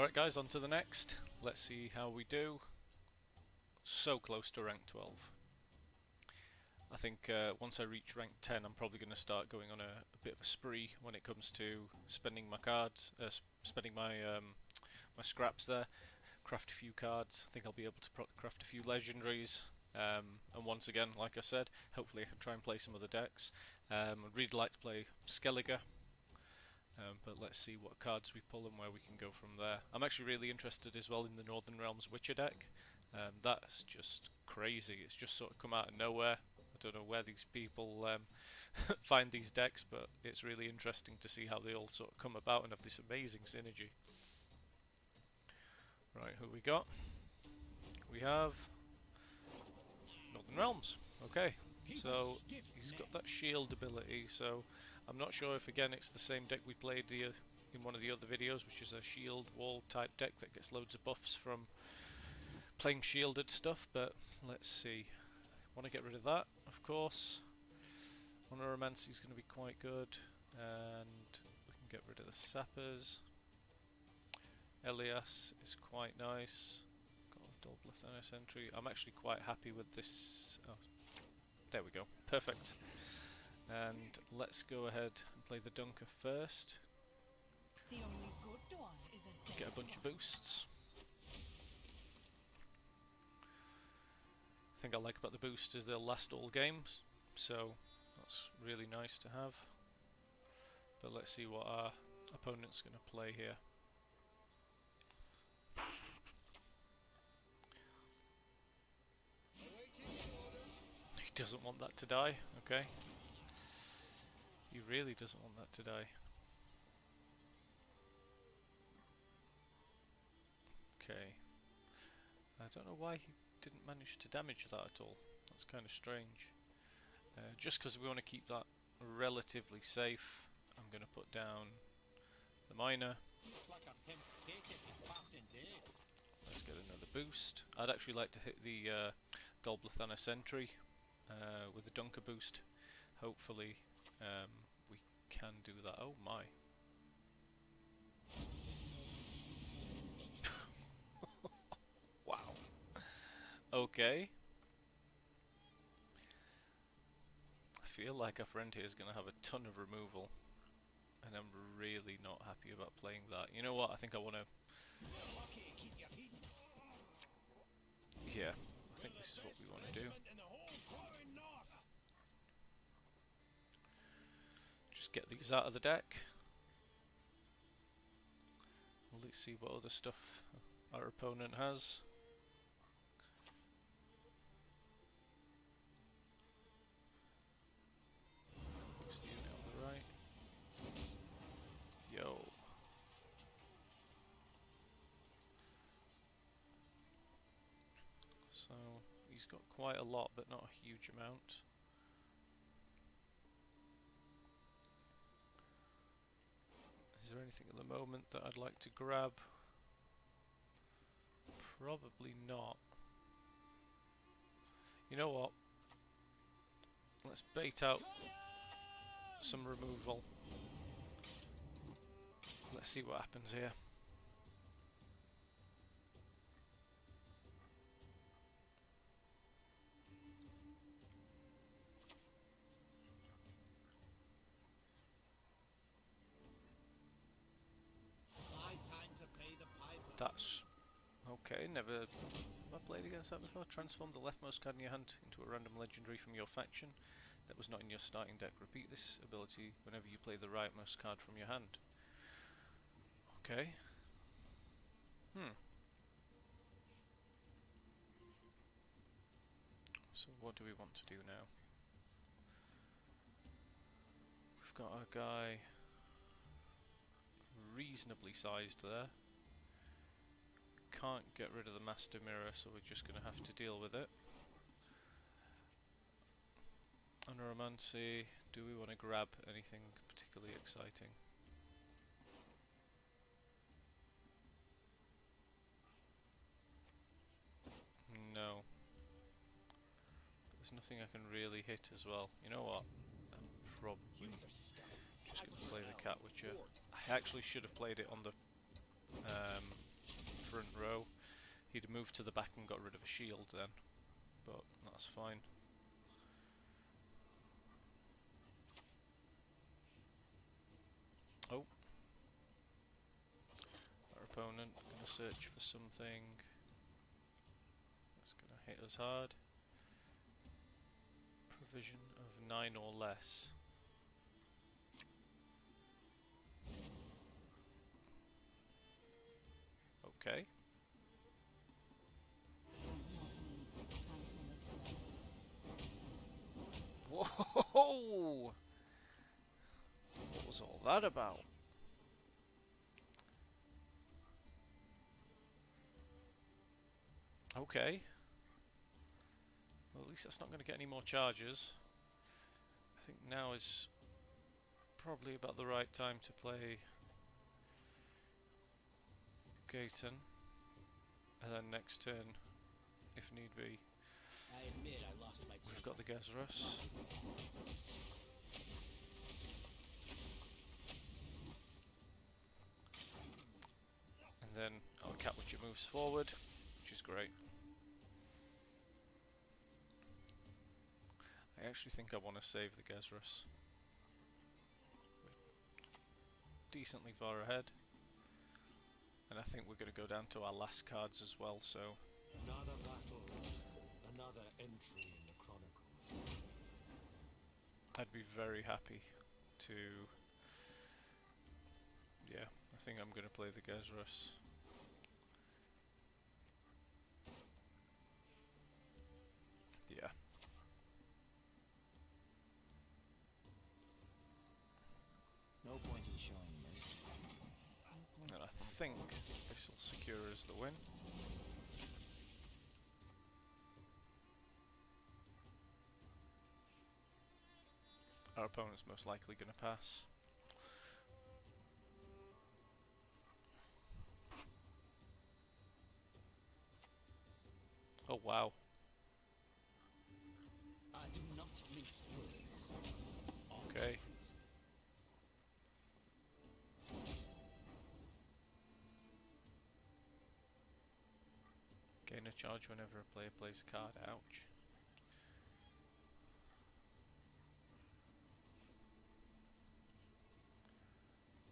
Alright guys, on to the next. Let's see how we do. So close to rank 12. I think once I reach rank 10 I'm probably going to start going on a bit of a spree when it comes to spending my cards, spending my my scraps there, craft a few cards. I think I'll be able to craft a few legendaries, and once again, like I said, hopefully I can try and play some other decks. I'd really like to play Skellige. But let's see what cards we pull and where we can go from there. I'm actually really interested as well in the Northern Realms Witcher deck. That's just crazy. It's just sort of come out of nowhere. I don't know where these people find these decks, but it's really interesting to see how they all sort of come about and have this amazing synergy. Right, who we got? We have Northern Realms. Okay, so he's got that shield ability, so I'm not sure if again it's the same deck we played in one of the other videos, which is a shield wall type deck that gets loads of buffs from playing shielded stuff, but let's see. Want to get rid of that, of course. Honoromancy is going to be quite good, and we can get rid of the sappers. Elias is quite nice. Got a double sentry. I'm actually quite happy with this. Oh, there we go. Perfect. And let's go ahead and play the Dunker first. The only good one is a Get a bunch of boosts. The thing I like about the boost is they'll last all games, so that's really nice to have. But let's see what our opponent's going to play here. He doesn't want that to die, okay. He really doesn't want that to die. Okay. I don't know why he didn't manage to damage that at all. That's kind of strange. Just because we want to keep that relatively safe, I'm going to put down the miner. Let's get another boost. I'd actually like to hit the Dolblathana Sentry with a Dunker boost. Hopefully we can do that. Oh my. Wow. Okay. I feel like our friend here is going to have a ton of removal, and I'm really not happy about playing that. You know what? I think I want to... Yeah, I think this is what we want to do. Just get these out of the deck. Let's see what other stuff our opponent has. Use the unit on the right. Yo. So he's got quite a lot, but not a huge amount. Is there anything at the moment that I'd like to grab? Probably not. You know what? Let's bait out some removal. Let's see what happens here. That's okay. Never have I played against that before. Transform the leftmost card in your hand into a random legendary from your faction that was not in your starting deck. Repeat this ability whenever you play the rightmost card from your hand. Okay. So what do we want to do now? We've got our guy reasonably sized there. Can't get rid of the Master Mirror, so we're just going to have to deal with it. Honoromancy, do we want to grab anything particularly exciting? No. There's nothing I can really hit as well. You know what? I'm probably just going to play the Cat Witcher. I actually should have played it on the front row. He'd have moved to the back and got rid of a shield then, but that's fine. Oh. Our opponent going to search for something that's going to hit us hard. Provision of 9 or less. Okay. Whoa! What was all that about? Okay. Well, at least that's not going to get any more charges. I think now is probably about the right time to play Gaten. And then next turn, if need be, I admit I lost my we've temper. got the Gezrus. And then our Cat Witcher moves forward, which is great. I actually think I want to save the Gezrus. We're decently far ahead. And I think we're going to go down to our last cards as well, so... Another battle, another entry in the Chronicle. I'd be very happy to... Yeah, I think I'm going to play the Gezrus. Yeah. No point in showing mercy. And I think this will secure us the win. Our opponent's most likely going to pass. Oh wow. I do not mince words. Okay. Gain a charge whenever a player plays a card. Ouch.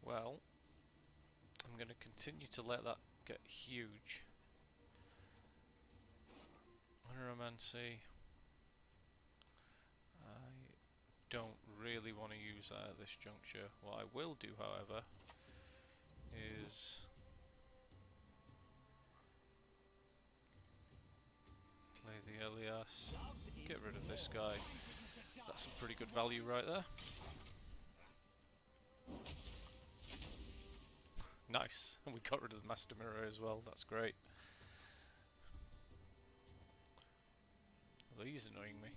Well, I'm going to continue to let that get huge. Neuromancy. I don't really want to use that at this juncture. What I will do, however, is play the Elias, get rid of this guy. That's some pretty good value right there. Nice, and we got rid of the Master Mirror as well, that's great. Well, he's annoying me.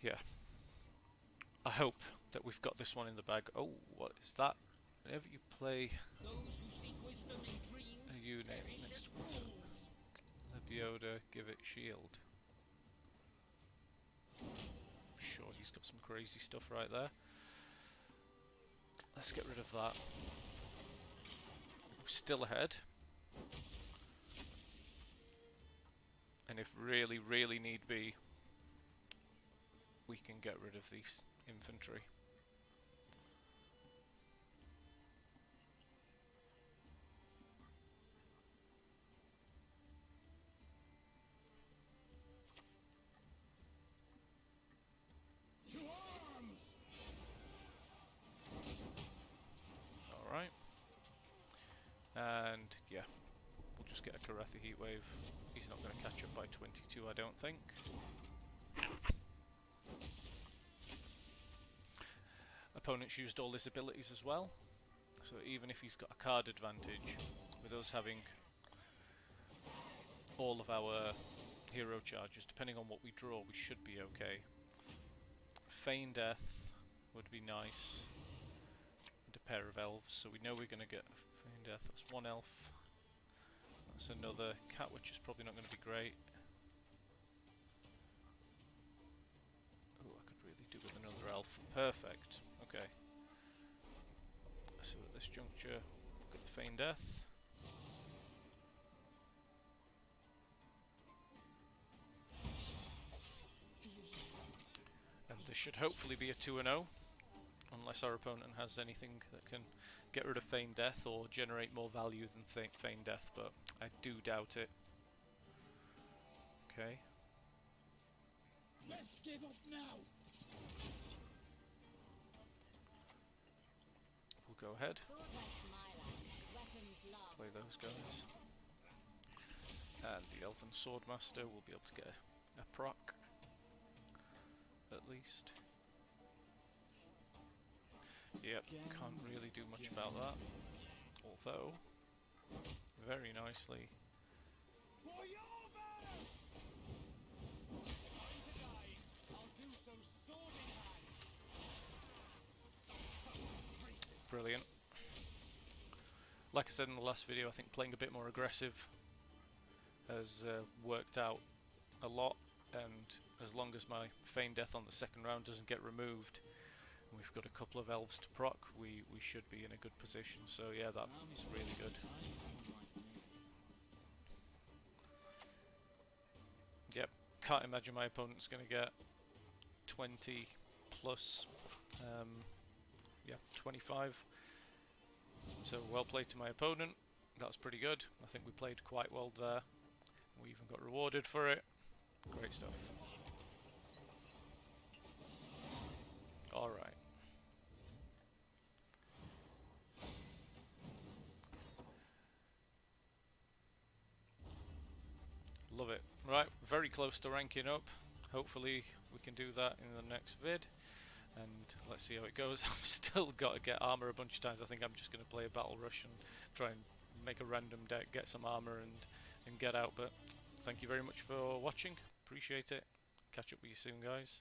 Yeah. I hope that we've got this one in the bag. Oh, what is that? Whenever you play Those who seek wisdom in dreams a unit perish next as to weapon, fools. Lebioda, give it shield. Sure, he's got some crazy stuff right there. Let's get rid of that. We're still ahead. And if really, really need be, we can get rid of these infantry. Alright. And yeah, we'll just get a Karathi Heatwave. He's not going to catch up by 22, I don't think. Opponent's used all his abilities as well, so even if he's got a card advantage, with us having all of our hero charges, depending on what we draw, we should be okay. Feign Death would be nice, and a pair of elves, so we know we're going to get Feign Death. That's one elf. That's another cat, which is probably not going to be great. Oh, I could really do with another elf. Perfect. Okay. So at this juncture, we've got the Feign Death. And this should hopefully be a 2-0, unless our opponent has anything that can get rid of Feign Death or generate more value than Feign Death, but I do doubt it. Okay. Let's give up now. We'll go ahead, Swords I smile at, weapons laugh. play those guys. And the Elven Swordmaster will be able to get a proc, at least. Yep, can't really do much about that. Although, very nicely. Brilliant. Like I said in the last video, I think playing a bit more aggressive has worked out a lot, and as long as my Feign Death on the second round doesn't get removed, and we've got a couple of elves to proc, we should be in a good position. So yeah, that's really good. Yep, can't imagine my opponent's going to get 20 plus, yeah, 25. So well played to my opponent. That's pretty good. I think we played quite well there. We even got rewarded for it. Great stuff. Alright. Love it. Right, very close to ranking up. Hopefully we can do that in the next vid. And let's see how it goes. I've still got to get armor a bunch of times. I think I'm just going to play a battle rush and try and make a random deck, get some armor and get out. But thank you very much for watching. Appreciate it. Catch up with you soon, guys.